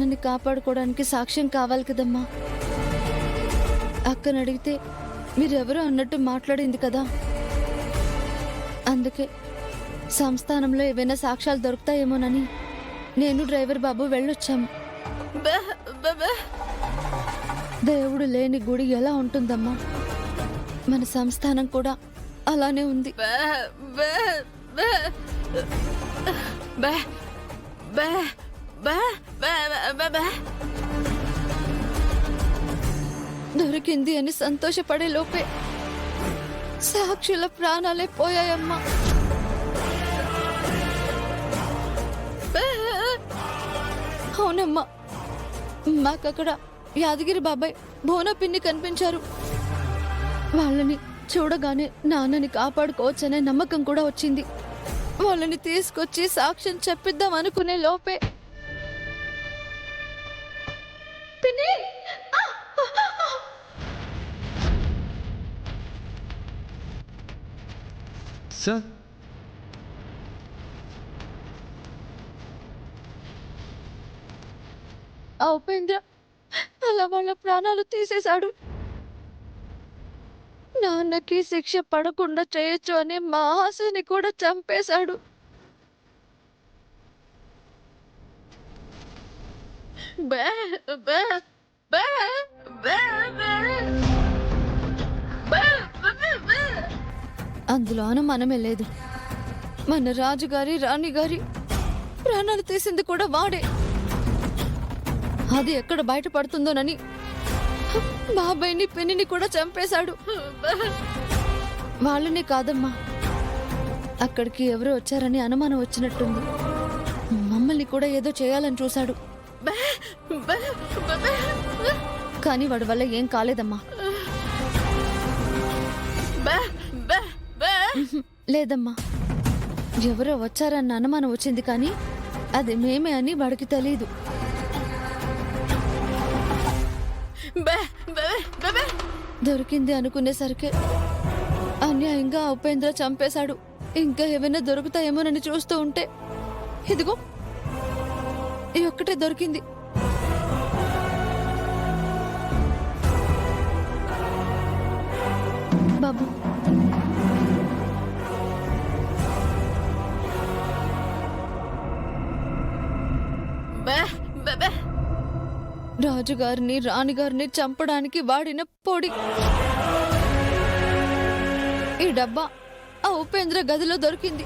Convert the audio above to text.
వాళ్ళని కాపాడుకోవడానికి సాక్ష్యం కావాలి కదమ్మా. అక్కని అడిగితే మీరెవరో అన్నట్టు మాట్లాడింది కదా, అందుకే సంస్థానంలో ఏవైనా సాక్ష్యాలు దొరుకుతాయేమోనని నేను డ్రైవర్ బాబు వెళ్ళొచ్చాము. దేవుడు లేని గుడి ఎలా ఉంటుందమ్మా, మన సంస్థానం కూడా అలానే ఉంది. దొరికింది అని సంతోషపడే లోపే సాక్షుల ప్రాణాలే పోయాయమ్మా. అవునమ్మా, మాకక్కడ యాదగిరి బాబాయ్ భోనా పిన్ని కనిపించారు. వాళ్ళని చూడగానే నాన్నని కాపాడుకోవచ్చనే నమ్మకం కూడా వచ్చింది. వాళ్ళని తీసుకొచ్చి సాక్ష్యం చెప్పిద్దాం అనుకునే లోపే పిన్ని సార్, ఆ ఉపేంద్ర అలా వాళ్ళ ప్రాణాలు తీసేశాడు. నాన్నకి శిక్ష పడకుండా చేయొచ్చు అనే మా ఆశని కూడా చంపేశాడు. అందులో అనుమానమే లేదు. మన రాజుగారి రాణిగారి ప్రాణాలు తీసింది కూడా వాడే. అది ఎక్కడ బయటపడుతుందోనని బాబాయ్ని పిన్నిని కూడా చంపేశాడు. వాళ్ళని కాదమ్మా, అక్కడికి ఎవరో వచ్చారని అనుమానం వచ్చినట్టుంది. మమ్మల్ని కూడా ఏదో చేయాలని చూశాడు. కానీ వాడి వల్ల ఏం కాలేదమ్మా. లేదమ్మా, ఎవరో వచ్చారన్న అనుమానం వచ్చింది, కానీ అది మేమే అని వాడికి తెలీదు. దొరికింది అనుకునేసరికి అన్యాయంగా ఉపేంద్ర చంపేశాడు. ఇంకా ఏమైనా దొరుకుతాయేమోనని చూస్తూ ఉంటే ఇదిగో ఈ ఒక్కటే దొరికింది. బాబు, రాజుగారిని రాణిగారిని చంపడానికి వాడిన పొడి. ఈ డబ్బా ఆ ఉపేంద్ర గదిలో దొరికింది.